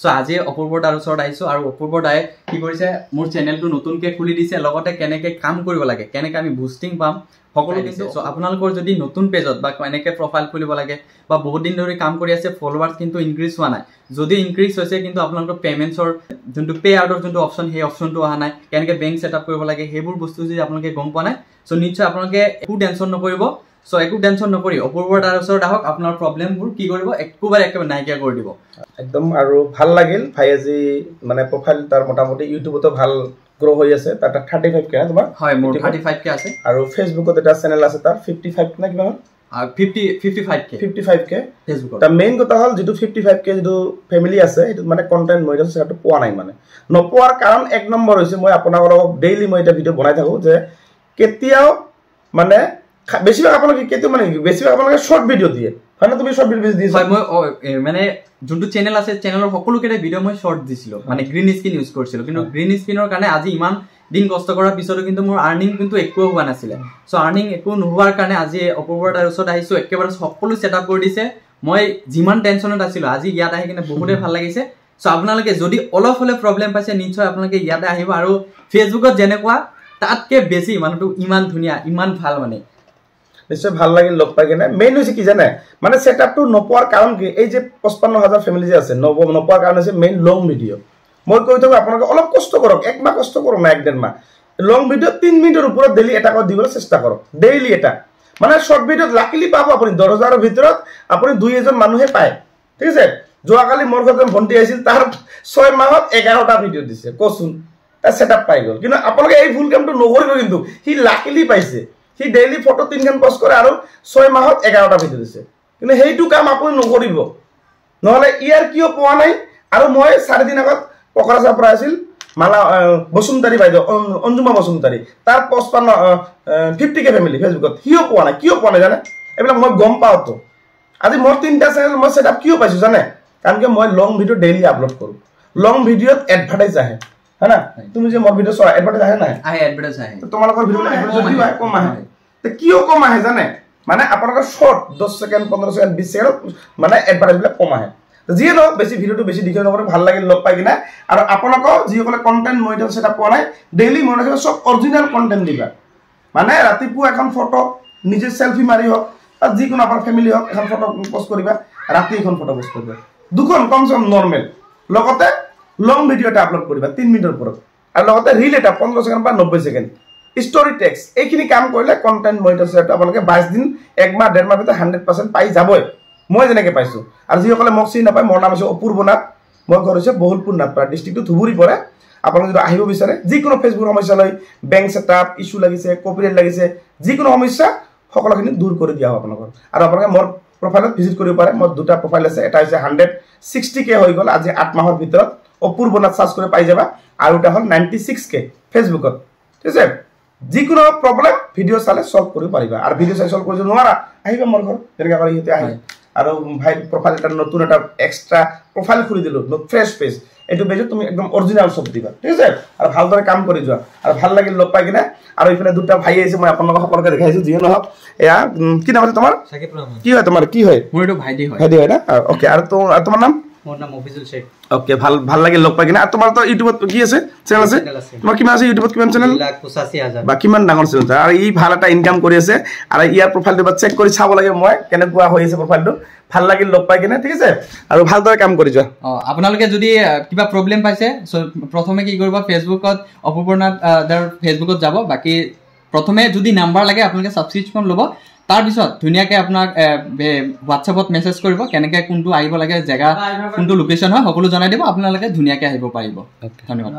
so আজি অপূৰ্ব দাৰ ওচৰত আহিছো আৰু অপূৰ্ব দাই কি কৰিছে মোৰ চেনেলটো নতুনকৈ খুলি দিছে লগতে কেনেকৈ কাম কৰিব লাগে কেনেকৈ আমি বুষ্টিং পাম সকলো কিন্তু সো আপোনালোকৰ যদি নতুন পেজত বা কেনেকৈ প্ৰফাইল খুলিব লাগে বা বহুত দিন ধৰি কাম কৰি আছে ফলোৱাৰ্ছ কিন্তু ইনক্ৰিজ হোৱা নাই যদি ইনক্ৰিজ হৈছে কিন্তু আপোনালোকৰ পেমেণ্টছৰ যোনটো পে আউটৰ যোনটো অপশ্যন সেই অপশ্যনটো অহা নাই কেনেকৈ বেংক ছেটআপ কৰিব লাগে সেইবোৰ বস্তু যদি আপোনালোকে গম পোৱা নাই সো নিশ্চয় আপোনালোকে একো টেনশ্যন নকৰিব সো একো টেনশ্যন নকৰি অপূৰ্ব দাৰ ওচৰত আহক আপোনাৰ প্ৰব্লেমবোৰ কি কৰিব একেবাৰে নাইকিয়া কৰি দিব একদম আৰু ভাল লাগিল ভাই আজি মানে প্ৰফাইল তাৰ মোটামুটি ইউটিউবতো ভাল গ্ৰো হৈ আছে তাৰ 35k না তোমাৰ হয় মোৰ 35k আছে আৰু ফেসবুকত এটা চেনেল আছে তাৰ 55 না কিবা 55k ফেসবুকত তাৰ মেইন কথা হল যেটো 55k যেটো ফ্যামিলি আছে এটো মানে কন্টেন্ট মই যেটো পোৱা নাই মানে নপোৱাৰ কাৰণ এক নম্বৰ হৈছে মই আপোনালোকক ডেইলি মই এটা ভিডিও বনাই থাকো যে কেতিয়াও মানে বেছিভাগ আপোনালোকে কেতিয়াও মানে বেছিভাগ আপোনালোকে শর্ট ভিডিও দিয়ে হয় না তুমি শর্ট ভিডিও দিছ হয় মই মানে যোনটো চেনেল আছে চেনেলৰ সকলো কেটা ভিডিও মই শৰ্ট দিছিলো মানে গ্ৰীণ স্ক্ৰীন ইউজ কৰিছিলো কিন্তু গ্ৰীণ স্ক্ৰীনৰ কাৰণে আজি ইমান দিন কষ্ট কৰাৰ পিছতো কিন্তু মোৰ আৰ্নিং কিন্তু একো হোৱা নাছিল সো আৰ্নিং একো নোহোৱাৰ কাৰণে আজি অপূৰ্ব দাৰ ওচৰত আহিছো একেবাৰে সকলো সেটআপ কৰি দিছে মই যিমান টেনচনত আছিল আজি ইয়াত আহি কিনে বহুতে ভাল লাগিছে সো আপোনালোকে যদি অলপ হলে প্ৰবলেম পাইছে নিশ্চয় আপোনালোকে ইয়াত আহিব আৰু ফেসবুকত যেনেকুৱা তাতকে বেছি মানুহটো ইমান ধুনিয়া ইমান ভাল মানে নিশ্চয় ভাল লাগিল লগ পাই কেনে মেইন হৈছে কি জানে মানে সেটআপটো নপোৱাৰ কাৰণ কি এই যে 55000 ফ্যামিলি যে আছে নপোৱাৰ কাৰণ হৈছে মেইন লং ভিডিও মই কৈ থাকো আপোনালোকে অলপ কষ্ট কৰক এক মাহ কষ্ট কৰক না এক দেড় মাহ লং ভিডিও 3 মিনিটৰ ওপৰত ডেইলি এটা কৰি দিবলৈ চেষ্টা কৰক ডেইলি এটা মানে শৰ্ট ভিডিওত লাকিলি পাব আপুনি 10000 ৰ ভিতৰত আপুনি 2 জন মানুহে পায় ঠিক আছে যোৱাকালি মোৰ ঘৰত ভন্টি আছিল তাৰ 6 মাহত 11টা ভিডিও দিছে কোচুন তা সেটআপ পাই গল কিন্তু আপোনালোকে এই ফুল কামটো নকৰিব কিন্তু হি লাকিলি পাইছে হি ডেইলি ফটো 3 খান পোষ্ট কৰে আৰু 6 মাহত 11টা ভিডিও দিছে কিন্তু হেইটো কাম আপুনি নকৰিব নহলে ইয়াৰ কিয় পোৱা নাই আৰু মই 4 দিন আগত পকৰাছাৰ পৰা আছিল মালা বসুমতাৰী বাইদেউ অঞ্জুমা বসুমতাৰী তাৰ 50k ফ্যামিলি ফেসবুকত হিও পোৱা নাই কিয় পোৱা নাই জানে এবিলাক মই গম পাও তো আজি মোৰ 3টা চেনেল মই সেটআপ কিয় পাইছো জানে কাৰণ কি মই লং ভিডিও ডেইলি আপলোড কৰো লং ভিডিওত এডভাৰটাইজ আহে है ना তুমি যে মোৰ ভিডিও চোৱা এডভাৰটাইজ আহে না আহে এডভাৰটাইজ আহে তো তোমালোকৰ ভিডিও এডভাৰটাইজ যদি হয় কম আহে তো কিয় কম আহে জানে মানে আপোনালোকৰ শৰ্ট 10 সেকেন্ড 15 সেকেন্ড 20 সেকেন্ড মানে এডভাৰটাইজ বিলাক কম আহে যিয়ে ন বেছি ভিডিওটো বেছি দেখিব নকৰে ভাল লাগিল লগ পাই কিনা আৰু আপোনালোকৰ যিসকলে কন্টেন্ট মই এটা সেটআপ পোৱা নাই ডেইলি মই ৰাখিব সব অৰিজিনাল কন্টেন্ট দিবা মানে ৰাতিপুৱা এখন ফটো নিজে সেলফি মাৰি হক আৰু যিকোনো আপোনাৰ ফ্যামিলি হক এখন ফটো পোষ্ট কৰিবা ৰাতি এখন ফটো পোষ্ট কৰিবা দুখন কমসম নৰমাল লগতে লং ভিডিও এটা আপলোড কৰিবা 3 মিনিটৰ ওপৰত আৰু লগতে ৰিল এটা 15 সেকেন্ড বা 90 সেকেন্ড স্টোৰি টেক্সট এইখিনি কাম কৰিলে কন্টেন্ট মনিটাইজেশ্যন আপোনালোকে 22 দিন এক মাহ ডেৰ মাহ ভিতৰত 100% পাই যাবই মই যেনেকৈ পাইছো আৰু যিসকলে মোক চিনি নাপায় মোৰ নাম আছে অপূৰ্ব নাথ মই ঘৰ হৈছে বহুলপুৰ নাথপাৰা ডিস্ট্ৰিক্টটো ধুবুৰী পৰে আপোনালোকে যদি আহিব বিচাৰে যিকোনো ফেসবুক সমস্যা লৈ বেংক সেটআপ ইস্যু লাগিছে কপিৰাইট লাগিছে যিকোনো সমস্যা সকলোখিনি দূৰ কৰি দিয়া হ'ব আপোনালোকৰ আৰু আপোনালোকে মোৰ প্ৰফাইলত ভিজিট কৰিব পাৰে মোৰ দুটা প্ৰফাইল আছে এটা হৈছে 160k হৈ গল আজি 8 মাহৰ ভিতৰত অপূৰ্ব নাথ সার্চ করে পাই যাবা আর ওটা হল 96k ফেসবুকত ঠিক আছে যিকোনো প্রবলেম ভিডিও চালে সলভ কৰিব পাৰিবা আৰু ভিডিও চাই সলভ কৰিব নোৱাৰা আহিবা মোৰ ঘৰ যেনেকৈ কৰি হিতে আহে আৰু ভাই প্ৰফাইল এটা নতুন এটা এক্সট্ৰা প্ৰফাইল খুলি দিলো ফ্ৰেশ পেজ এটো পেজত তুমি একদম অৰিজিনাল সব দিবা ঠিক আছে আৰু ভালদৰে কাম কৰি যোৱা আৰু ভাল লাগিল লগ পাই কিনা আৰু ইফালে দুটা ভাই আছে মই আপোনালোকক সকলোকে দেখাইছো যিয়ে নহওক এয়া কি নাম আছে তোমাৰ সাকিব ৰহমান কি হয় তোমাৰ কি হয় মোৰ এটো ভাইটি হয় না ওকে আৰু তোমাৰ নাম মোৰ নাম অফিসুল শেখ ওকে ভাল লাগিল লগ পাই কিনা আৰু তোমাৰ তো ইউটিউবত কি আছে চেনেল আছে তোমাৰ কিমান আছে ইউটিউবত কিমান চেনেল 2,85,000 বা কিমান ডাঙৰ চেনেল আৰু ই ভাল এটা ইনকাম কৰি আছে আৰু ইয়াৰ প্ৰফাইলটো বা চেক কৰি চাব লাগে মই কেনেকুৱা হৈ আছে প্ৰফাইলটো ভাল লাগিল লগ পাই কিনা ঠিক আছে আৰু ভালদৰে কাম কৰি যোৱা আপোনালোকে যদি কিবা প্ৰবলেম পাইছে প্ৰথমে কি কৰিব ফেসবুকত অপূৰ্ব নাথ দাৰ ফেসবুকত যাব বাকি প্ৰথমে যদি নাম্বাৰ লাগে আপোনালোকে সাবস্ক্ৰিপশন ল'ব তাৰ পিছত ধুনিয়াকে আপোনাক WhatsAppত মেসেজ কৰিব কেনেকৈ কোনটো আহিব লাগে জায়গা কোনটো লোকেশন হয় সকলো জনাই দিব আপোনালোকে ধুনিয়াকে আহিব পাৰিব ধন্যবাদ